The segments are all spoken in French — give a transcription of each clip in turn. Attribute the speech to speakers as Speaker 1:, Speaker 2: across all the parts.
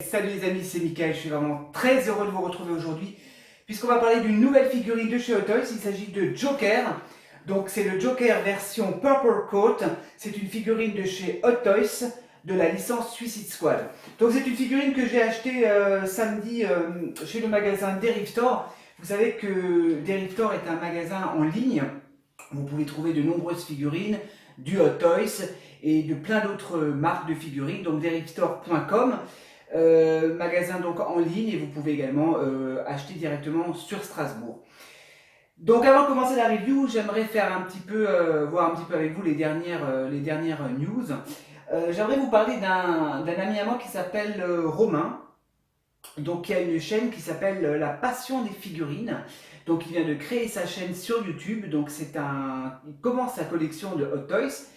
Speaker 1: Salut les amis, c'est Mickaël, je suis vraiment très heureux de vous retrouver aujourd'hui puisqu'on va parler d'une nouvelle figurine de chez Hot Toys. Il s'agit de Joker, donc c'est le Joker version Purple Coat. C'est une figurine de chez Hot Toys de la licence Suicide Squad. Donc c'est une figurine que j'ai achetée samedi chez le magasin Derive Store. Vous savez que Derive Store est un magasin en ligne. Vous pouvez trouver de nombreuses figurines, du Hot Toys et de plein d'autres marques de figurines, donc derivestore.com. Magasin donc en ligne, et vous pouvez également acheter directement sur Strasbourg. Donc avant de commencer la review, j'aimerais faire voir un petit peu avec vous les dernières news. J'aimerais vous parler d'un ami à moi qui s'appelle Romain, donc qui a une chaîne qui s'appelle La Passion des figurines. Donc il vient de créer sa chaîne sur YouTube. Donc il commence sa collection de Hot Toys.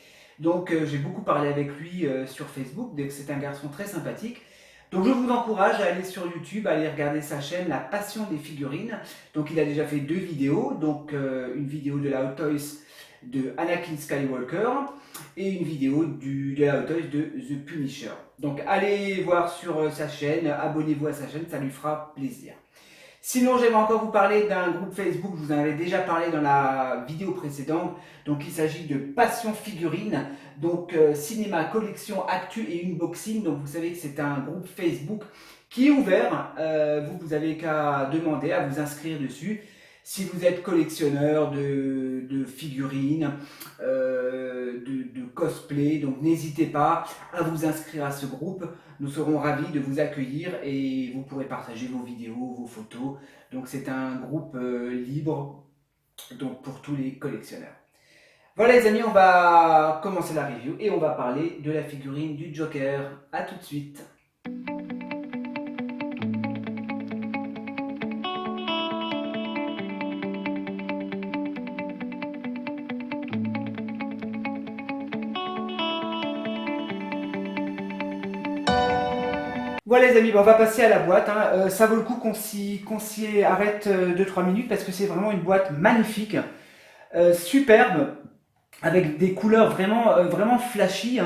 Speaker 1: Donc j'ai beaucoup parlé avec lui sur Facebook. Donc c'est un garçon très sympathique. Donc je vous encourage à aller sur YouTube, à aller regarder sa chaîne La Passion des figurines. Donc il a déjà fait 2 vidéos, donc une vidéo de la Hot Toys de Anakin Skywalker et une vidéo de la Hot Toys de The Punisher. Donc allez voir sur sa chaîne, abonnez-vous à sa chaîne, ça lui fera plaisir. Sinon, j'aimerais encore vous parler d'un groupe Facebook, je vous en avais déjà parlé dans la vidéo précédente. Donc il s'agit de Passion Figurine, donc cinéma, collection, actu et unboxing. Donc vous savez que c'est un groupe Facebook qui est ouvert. Vous avez qu'à demander à vous inscrire dessus. Si vous êtes collectionneur de figurines, de cosplay, donc n'hésitez pas à vous inscrire à ce groupe. Nous serons ravis de vous accueillir et vous pourrez partager vos vidéos, vos photos. Donc c'est un groupe libre, donc pour tous les collectionneurs. Voilà les amis, on va commencer la review et on va parler de la figurine du Joker. A tout de suite. Voilà les amis, on va passer à la boîte. Ça vaut le coup qu'on s'y arrête 2-3 minutes parce que c'est vraiment une boîte magnifique, superbe, avec des couleurs vraiment flashy,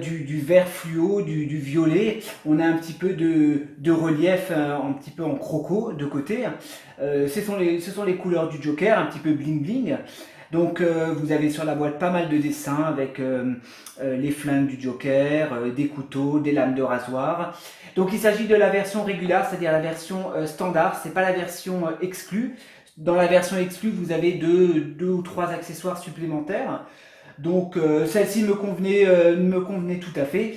Speaker 1: du vert fluo, du violet. On a un petit peu de relief, un petit peu en croco de côté. Ce sont les couleurs du Joker, un petit peu bling bling. Donc vous avez sur la boîte pas mal de dessins avec les flingues du Joker, des couteaux, des lames de rasoir. Donc il s'agit de la version régulière, c'est-à-dire la version standard, c'est pas la version exclue. Dans la version exclue, vous avez deux ou trois accessoires supplémentaires. Donc celle-ci me convenait tout à fait.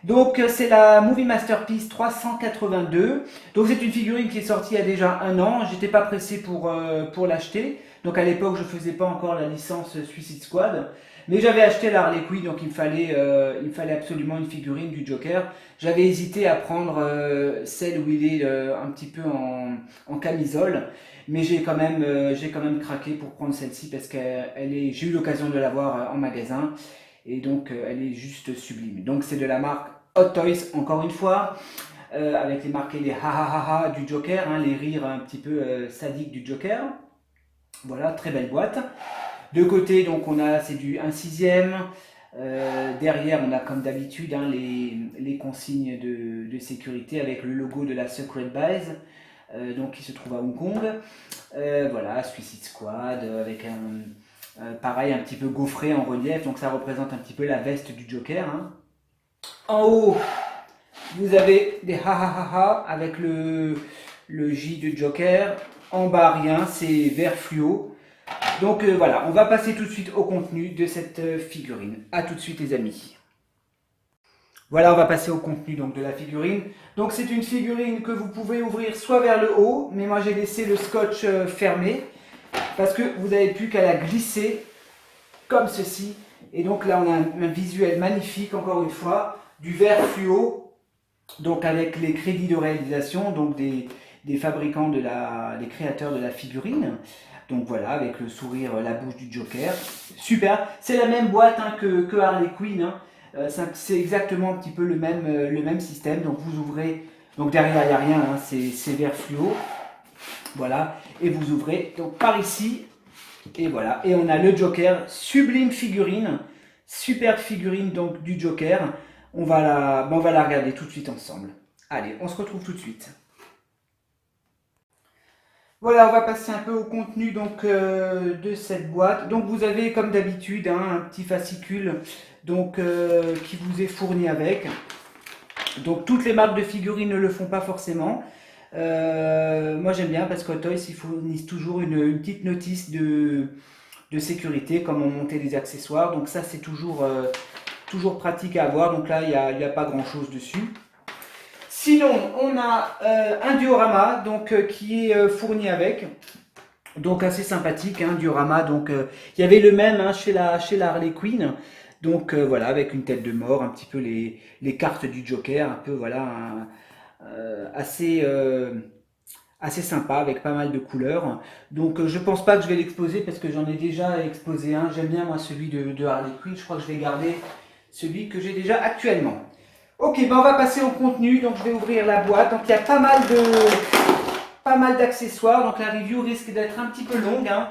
Speaker 1: Donc c'est la Movie Masterpiece 382. Donc c'est une figurine qui est sortie il y a déjà 1 an. J'étais pas pressé pour l'acheter. Donc à l'époque je faisais pas encore la licence Suicide Squad. Mais j'avais acheté la Harley Quinn, donc il me fallait absolument une figurine du Joker. J'avais hésité à prendre celle où il est un petit peu en camisole. Mais j'ai quand même craqué pour prendre celle-ci parce que j'ai eu l'occasion de la voir en magasin. Et donc elle est juste sublime. Donc c'est de la marque Hot Toys, encore une fois, avec les marqués les ha ha ha ha du Joker, les rires un petit peu sadiques du Joker. Voilà, très belle boîte. De côté, donc c'est du 1/6. Derrière, on a comme d'habitude les consignes de sécurité avec le logo de la Secret Base, donc qui se trouve à Hong Kong. Voilà, Suicide Squad avec pareil, un petit peu gaufré en relief, donc ça représente un petit peu la veste du Joker. En haut, vous avez des ha ha ha ha avec le J du Joker. En bas, rien, c'est vert fluo. Donc voilà, on va passer tout de suite au contenu de cette figurine. A tout de suite les amis. Voilà, on va passer au contenu donc, de la figurine. Donc c'est une figurine que vous pouvez ouvrir soit vers le haut, mais moi j'ai laissé le scotch fermé, parce que vous n'avez plus qu'à la glisser comme ceci. Et donc là on a un visuel magnifique, encore une fois, du vert fluo, donc avec les crédits de réalisation, donc des fabricants, des créateurs de la figurine. Donc voilà, avec le sourire, la bouche du Joker. Super, c'est la même boîte que Harley Quinn. C'est exactement un petit peu le même système. Donc vous ouvrez, donc derrière il n'y a rien, c'est vert fluo. Voilà, et vous ouvrez donc par ici. Et voilà, et on a le Joker, sublime figurine, superbe figurine donc du Joker. On va la regarder tout de suite ensemble. Allez, on se retrouve tout de suite. Voilà, on va passer un peu au contenu donc de cette boîte. Donc vous avez comme d'habitude hein, un petit fascicule donc qui vous est fourni avec. Donc toutes les marques de figurines ne le font pas forcément. Moi j'aime bien parce qu'au Toys ils fournissent toujours une petite notice de sécurité, comment monter les accessoires. Donc ça c'est toujours pratique à avoir. Donc là il y a pas grand chose dessus. Sinon on a un diorama donc, qui est fourni avec. Donc assez sympathique, hein, diorama. Donc il y avait le même hein, chez la Harley Quinn. Donc voilà, avec une tête de mort, un petit peu les cartes du Joker, un peu voilà, assez sympa avec pas mal de couleurs. Donc je pense pas que je vais l'exposer parce que j'en ai déjà exposé un. J'aime bien moi celui de Harley Quinn. Je crois que je vais garder celui que j'ai déjà actuellement. Ok, ben on va passer au contenu. Donc je vais ouvrir la boîte. Donc il y a pas mal d'accessoires. Donc la review risque d'être un petit peu longue. Hein.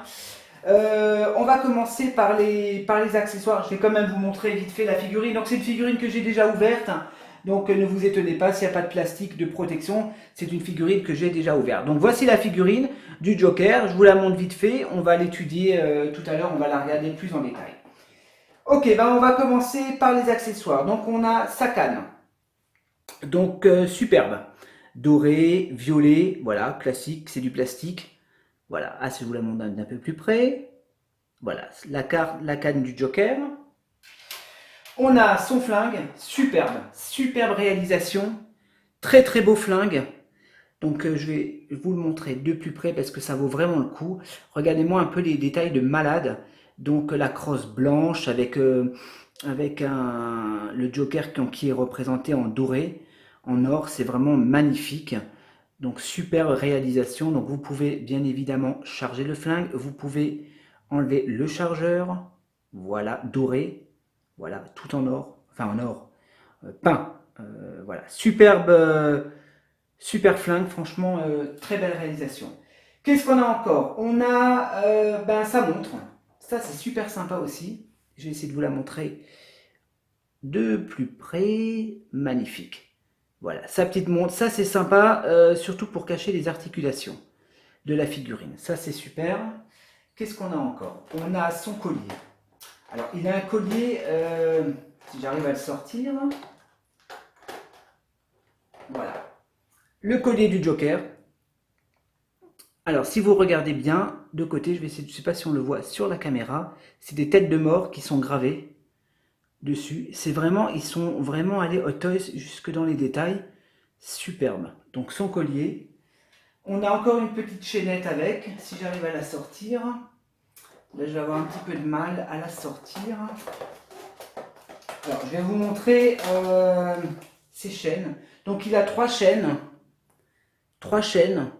Speaker 1: On va commencer par les accessoires. Je vais quand même vous montrer vite fait la figurine. Donc c'est une figurine que j'ai déjà ouverte. Donc ne vous étonnez pas s'il n'y a pas de plastique de protection. C'est une figurine que j'ai déjà ouverte. Donc voici la figurine du Joker. Je vous la montre vite fait. On va l'étudier tout à l'heure. On va la regarder plus en détail. Ok, ben on va commencer par les accessoires. Donc on a sa canne. Donc superbe. Doré, violet. Voilà, classique. C'est du plastique. Voilà, ah, si je vous la montre d'un peu plus près. Voilà, la canne du Joker. On a son flingue, superbe réalisation. Très très beau flingue. Donc je vais vous le montrer de plus près parce que ça vaut vraiment le coup. Regardez-moi un peu les détails de malade. Donc la crosse blanche avec le Joker qui est représenté en doré, en or. C'est vraiment magnifique. Donc super réalisation. Donc vous pouvez bien évidemment charger le flingue. Vous pouvez enlever le chargeur. Voilà, doré. Voilà, tout en or. Enfin en or. Peint. Voilà, super flingue. Franchement, très belle réalisation. Qu'est-ce qu'on a encore? On a sa montre. Ça c'est super sympa aussi. Je vais essayer de vous la montrer de plus près. Magnifique. Voilà, sa petite montre, ça c'est sympa, surtout pour cacher les articulations de la figurine. Ça c'est super. Qu'est-ce qu'on a encore? On a son collier. Alors il a un collier, si j'arrive à le sortir. Voilà. Le collier du Joker. Alors si vous regardez bien, de côté, je ne sais pas si on le voit sur la caméra, c'est des têtes de mort qui sont gravées dessus. Ils sont vraiment allés au Toys jusque dans les détails. Superbe. Donc son collier. On a encore une petite chaînette avec, si j'arrive à la sortir. Là, je vais avoir un petit peu de mal à la sortir. Alors, je vais vous montrer ces chaînes. Donc, il a 3 chaînes. 3 chaînes.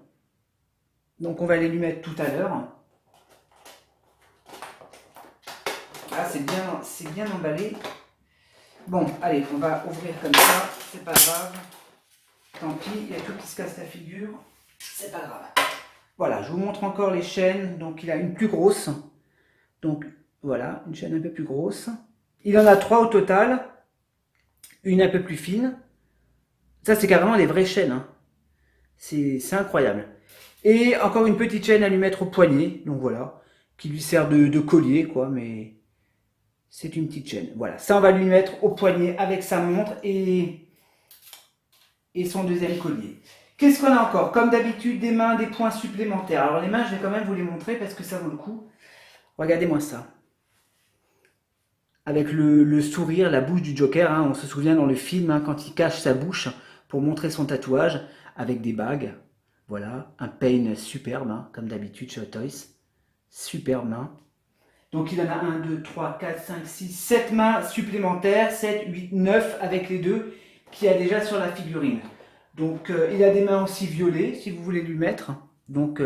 Speaker 1: Donc, on va les lui mettre tout à l'heure. Ah, c'est bien emballé. Bon, allez, on va ouvrir comme ça. C'est pas grave. Tant pis, il y a tout qui se casse la figure. C'est pas grave. Voilà, je vous montre encore les chaînes. Donc, il a une plus grosse. Donc, voilà, une chaîne un peu plus grosse. Il en a 3 au total. Une un peu plus fine. Ça, c'est carrément des vraies chaînes. Hein. C'est incroyable. Et encore une petite chaîne à lui mettre au poignet. Donc, voilà. Qui lui sert de collier, quoi. Mais c'est une petite chaîne. Voilà. Ça, on va lui mettre au poignet avec sa montre et son deuxième collier. Qu'est-ce qu'on a encore? Comme d'habitude, des mains, des points supplémentaires. Alors, les mains, je vais quand même vous les montrer parce que ça vaut le coup. Regardez-moi ça. Avec le sourire, la bouche du Joker, hein, on se souvient dans le film, hein, quand il cache sa bouche pour montrer son tatouage, avec des bagues. Voilà, un pain superbe, hein, comme d'habitude chez Hot Toys. Superbe main. Donc il en a 1, 2, 3, 4, 5, 6, 7 mains supplémentaires, 7, 8, 9 avec les deux qu'il y a déjà sur la figurine. Donc il a des mains aussi violettes, si vous voulez lui mettre. Donc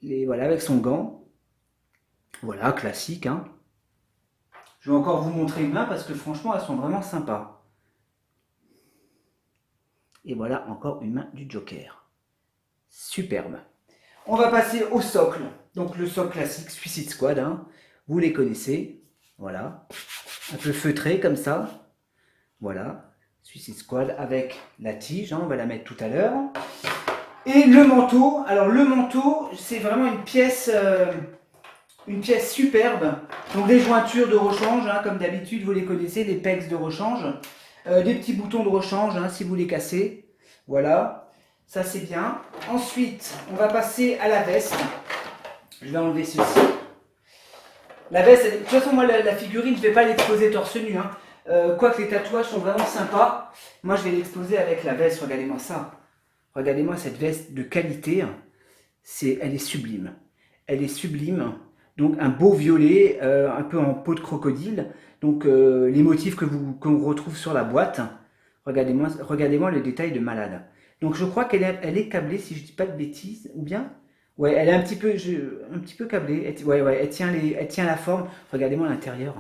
Speaker 1: voilà, avec son gant. Voilà, classique, hein. Je vais encore vous montrer une main parce que franchement, elles sont vraiment sympas. Et voilà encore une main du Joker. Superbe. On va passer au socle. Donc le socle classique, Suicide Squad. Hein. Vous les connaissez. Voilà. Un peu feutré comme ça. Voilà. Suicide Squad avec la tige, hein, on va la mettre tout à l'heure. Et le manteau, alors le manteau, c'est vraiment une pièce superbe. Donc des jointures de rechange, hein, comme d'habitude, vous les connaissez, les pegs de rechange. Des petits boutons de rechange, hein, si vous les cassez. Voilà, ça c'est bien. Ensuite, on va passer à la veste. Je vais enlever ceci. La veste, de toute façon, moi, la figurine, je ne vais pas l'exposer torse nu. Hein. Quoique les tatouages sont vraiment sympas. Moi, je vais l'exposer avec la veste. Regardez-moi ça. Regardez-moi cette veste de qualité. Elle est sublime. Elle est sublime. Donc, un beau violet, un peu en peau de crocodile. Donc, les motifs qu'on retrouve sur la boîte. Regardez-moi le détail de malade. Donc, je crois qu'elle est câblée, si je ne dis pas de bêtises. Ou bien... Ouais, elle est un petit peu câblée. Elle tient la forme. Regardez-moi l'intérieur.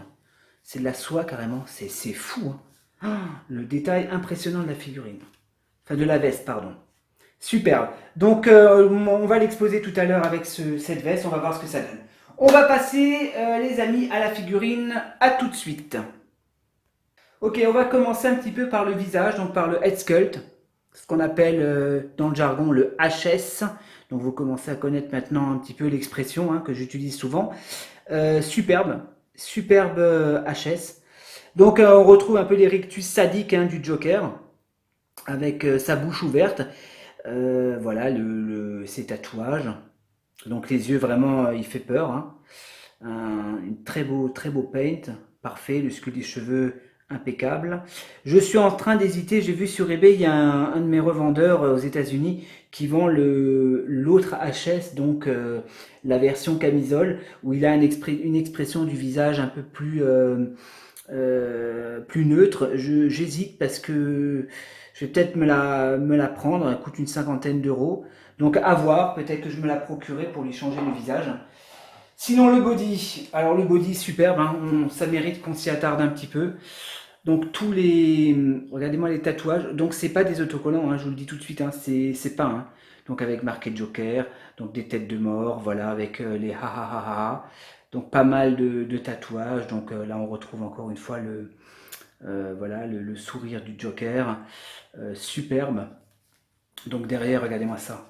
Speaker 1: C'est de la soie carrément. C'est fou. Hein. Le détail impressionnant de la figurine. Enfin, de la veste, pardon. Superbe. Donc, on va l'exposer tout à l'heure avec cette veste. On va voir ce que ça donne. On va passer, les amis, à la figurine. À tout de suite. Ok, on va commencer un petit peu par le visage, donc par le head sculpt. Ce qu'on appelle dans le jargon le HS. Donc vous commencez à connaître maintenant un petit peu l'expression hein, que j'utilise souvent. Superbe HS. Donc on retrouve un peu les rictus sadiques hein, du Joker, avec sa bouche ouverte. Voilà ses tatouages. Donc les yeux vraiment, il fait peur. Hein. Un très beau paint, parfait. Le sculpte des cheveux impeccable. Je suis en train d'hésiter, j'ai vu sur eBay, il y a un de mes revendeurs aux États-Unis qui vend l'autre HS, donc la version camisole, où il a une expression du visage un peu plus neutre. J'hésite parce que je vais peut-être me la prendre, elle coûte une 50aine d'euros. Donc à voir, peut-être que je me la procurerai pour lui changer le visage. Sinon le body, alors le body superbe, hein, ça mérite qu'on s'y attarde un petit peu. Donc regardez-moi les tatouages, donc c'est pas des autocollants, hein, je vous le dis tout de suite, hein, c'est pas, hein. Donc avec marqué Joker, donc des têtes de mort, voilà, avec les ha ha ha ha, donc pas mal de tatouages, donc là on retrouve encore une fois voilà, le sourire du Joker, superbe. Donc derrière, regardez-moi ça,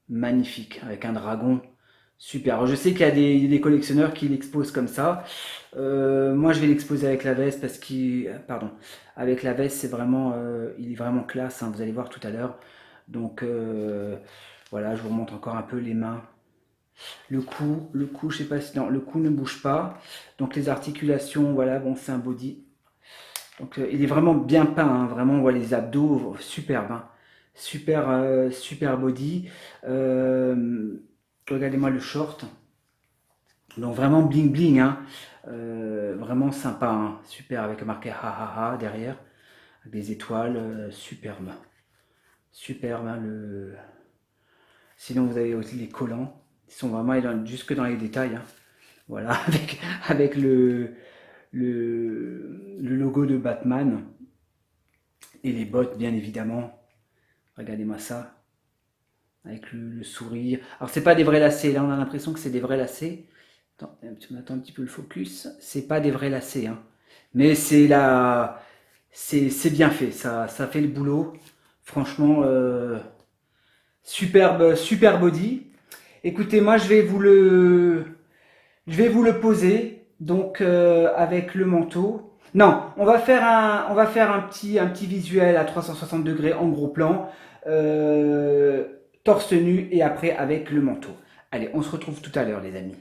Speaker 1: magnifique, avec un dragon. Super. Alors, je sais qu'il y a des collectionneurs qui l'exposent comme ça. Moi, je vais l'exposer avec la veste parce avec la veste, c'est vraiment, il est vraiment classe. Hein, vous allez voir tout à l'heure. Donc, voilà, je vous remontre encore un peu les mains. Le cou, je sais pas si non, le cou ne bouge pas. Donc, les articulations, voilà, bon, c'est un body. Donc, il est vraiment bien peint. Hein, vraiment, on voit les abdos, superbe. Hein, super body. Regardez-moi le short. Donc vraiment bling bling, hein. Vraiment sympa, hein. Super avec marqué ha ha ha derrière. Des étoiles, superbe. Superbe, hein, Sinon vous avez aussi les collants. Ils sont vraiment jusque dans les détails. Hein. Voilà, avec le logo de Batman. Et les bottes, bien évidemment. Regardez-moi ça. Avec le sourire. Alors c'est pas des vrais lacets, là on a l'impression que c'est des vrais lacets. Attends, on attend un petit peu le focus. C'est pas des vrais lacets, hein. Mais c'est bien fait, ça fait le boulot. Franchement, super body. Écoutez, moi je vais vous le poser, donc avec le manteau. Non, on va faire un petit visuel à 360 degrés en gros plan. Torse nu et après avec le manteau. Allez, on se retrouve tout à l'heure les amis.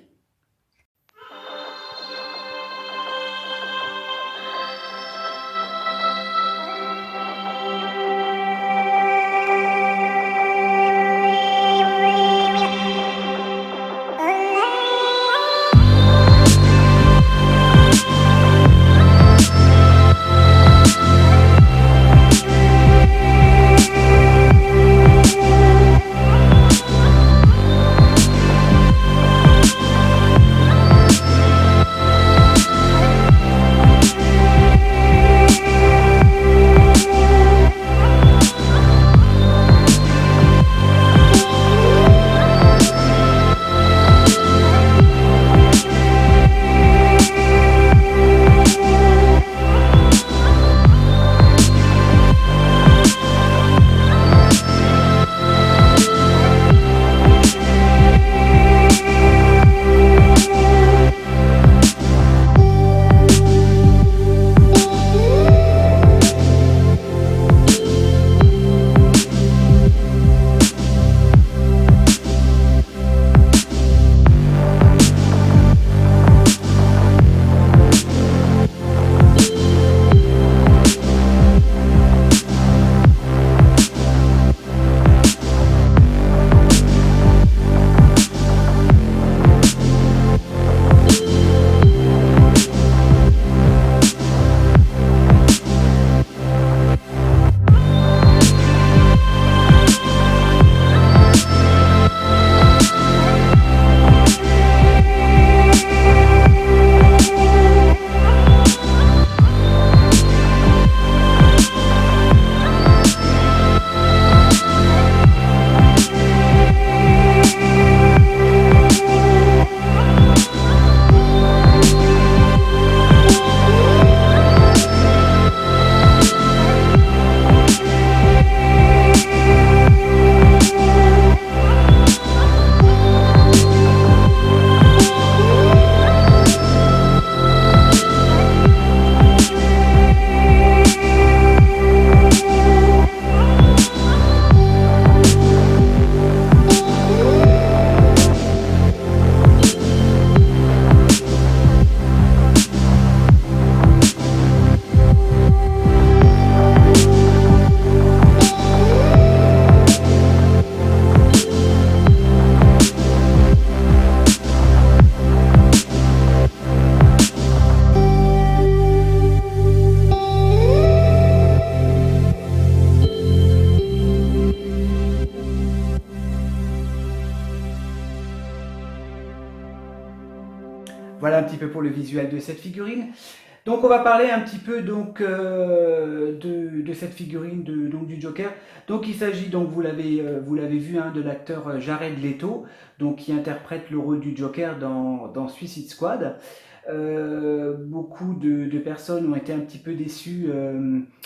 Speaker 1: un petit peu pour le visuel de cette figurine. Donc on va parler un petit peu donc de cette figurine donc du Joker. Donc il s'agit donc vous l'avez vu hein, de l'acteur Jared Leto donc qui interprète le rôle du Joker dans Suicide Squad. Beaucoup de personnes ont été un petit peu déçues,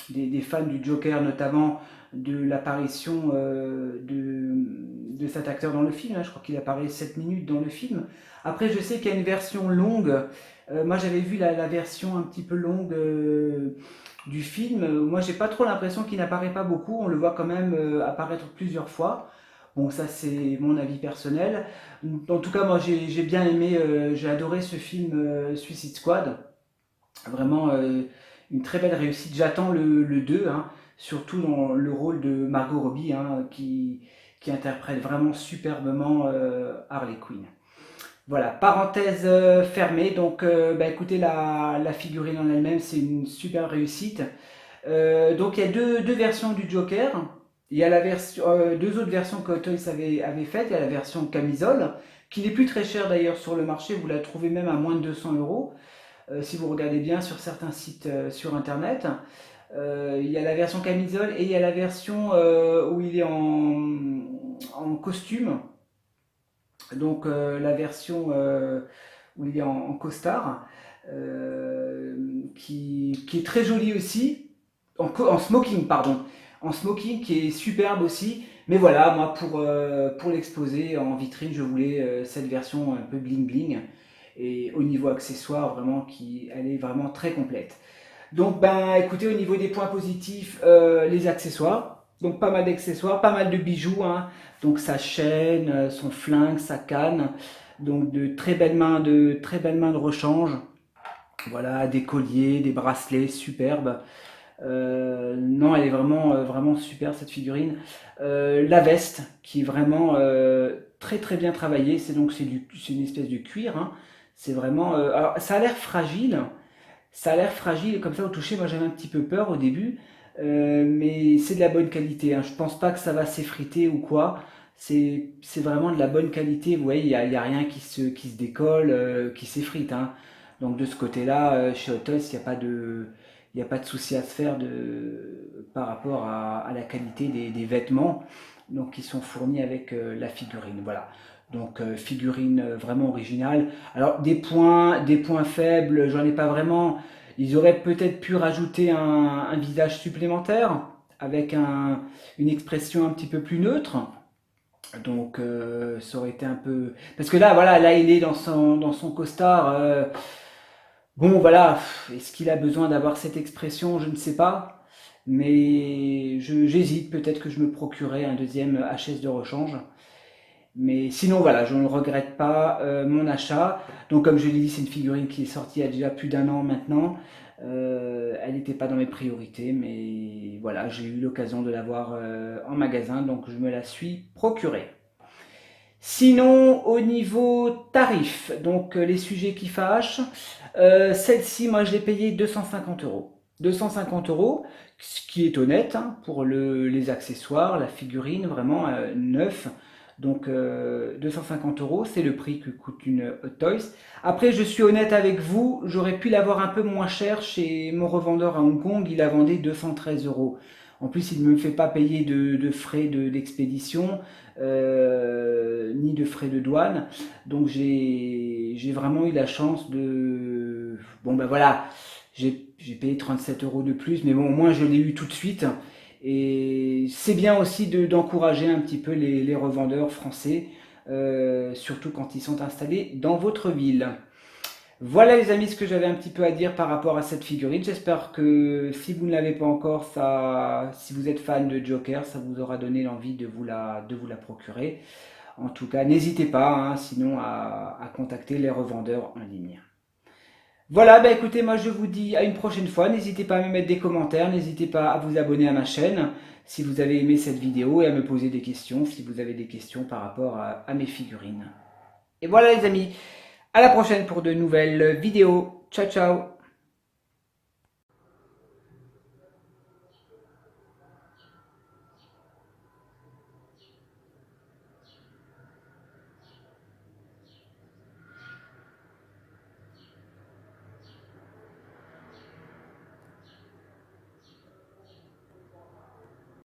Speaker 1: des fans du Joker notamment, de l'apparition de cet acteur dans le film. Hein. Je crois qu'il apparaît 7 minutes dans le film. Après, je sais qu'il y a une version longue. Moi, j'avais vu la version un petit peu longue du film. Moi, j'ai pas trop l'impression qu'il n'apparaît pas beaucoup. On le voit quand même apparaître plusieurs fois. Bon, ça c'est mon avis personnel. En tout cas, moi j'ai bien aimé, j'ai adoré ce film Suicide Squad. Vraiment une très belle réussite. J'attends le 2, hein, surtout dans le rôle de Margot Robbie, hein, qui interprète vraiment superbement Harley Quinn. Voilà, parenthèse fermée. Donc, bah, écoutez, la figurine en elle-même, c'est une super réussite. Donc, il y a deux versions du Joker. Il y a deux autres versions que Hot Toys avait faites. Il y a la version camisole, qui n'est plus très chère d'ailleurs sur le marché. Vous la trouvez même à moins de 200 euros, si vous regardez bien sur certains sites sur Internet. Il y a la version camisole et il y a la version où il est en costume. Donc la version où il est en costard, qui est très jolie aussi, en smoking, pardon, en smoking qui est superbe aussi. Mais voilà, moi pour l'exposer en vitrine, je voulais cette version un peu bling bling. Et au niveau accessoire, vraiment, elle est vraiment très complète. Donc, ben, écoutez, au niveau des points positifs, les accessoires. Donc, pas mal d'accessoires, pas mal de bijoux. Hein. Donc, sa chaîne, son flingue, sa canne. Donc, de très belles mains de rechange. Voilà, des colliers, des bracelets, superbes. Non, elle est vraiment super cette figurine. La veste, qui est vraiment très bien travaillée. C'est une espèce de cuir. Hein. C'est vraiment. Alors, ça a l'air fragile. Ça a l'air fragile, comme ça au toucher, moi j'avais un petit peu peur au début, mais c'est de la bonne qualité. Hein. Je pense pas que ça va s'effriter ou quoi. C'est vraiment de la bonne qualité. Vous voyez, y a rien qui se décolle, qui s'effrite. Hein. Donc de ce côté-là, chez Hot Toys, il y a pas de souci à se faire par rapport à la qualité des vêtements donc, qui sont fournis avec la figurine. Voilà. Donc figurine vraiment originale. Alors des points faibles, j'en ai pas vraiment. Ils auraient peut-être pu rajouter un visage supplémentaire avec une expression un petit peu plus neutre. Donc ça aurait été un peu. Parce que là, voilà, là il est dans son costard. Bon voilà, est-ce qu'il a besoin d'avoir cette expression? Je ne sais pas. Mais j'hésite, peut-être que je me procurerai un deuxième HS de rechange. Mais sinon, voilà, je ne regrette pas mon achat. Donc, comme je l'ai dit, c'est une figurine qui est sortie il y a déjà plus d'1 an maintenant. Elle n'était pas dans mes priorités, mais voilà, j'ai eu l'occasion de l'avoir en magasin, donc je me la suis procurée. Sinon, au niveau tarif, donc les sujets qui fâchent, celle-ci, moi, je l'ai payée 250 euros. 250 euros, ce qui est honnête hein, pour les accessoires, la figurine, vraiment neuf. Donc 250 euros, c'est le prix que coûte une Hot Toys. Après, je suis honnête avec vous, j'aurais pu l'avoir un peu moins cher chez mon revendeur à Hong Kong, il la vendait 213 euros. En plus, il ne me fait pas payer de frais d'expédition, ni de frais de douane. Donc j'ai vraiment eu la chance de... Bon ben voilà, j'ai payé 37 euros de plus, mais bon, au moins je l'ai eu tout de suite. Et c'est bien aussi d'encourager un petit peu les revendeurs français, surtout quand ils sont installés dans votre ville. Voilà les amis ce que j'avais un petit peu à dire par rapport à cette figurine. J'espère que si vous ne l'avez pas encore, si vous êtes fan de Joker, ça vous aura donné l'envie de vous la procurer. En tout cas, n'hésitez pas hein, sinon à contacter les revendeurs en ligne. Voilà, bah écoutez, moi je vous dis à une prochaine fois. N'hésitez pas à me mettre des commentaires, n'hésitez pas à vous abonner à ma chaîne si vous avez aimé cette vidéo et à me poser des questions si vous avez des questions par rapport à mes figurines. Et voilà les amis, à la prochaine pour de nouvelles vidéos. Ciao ciao.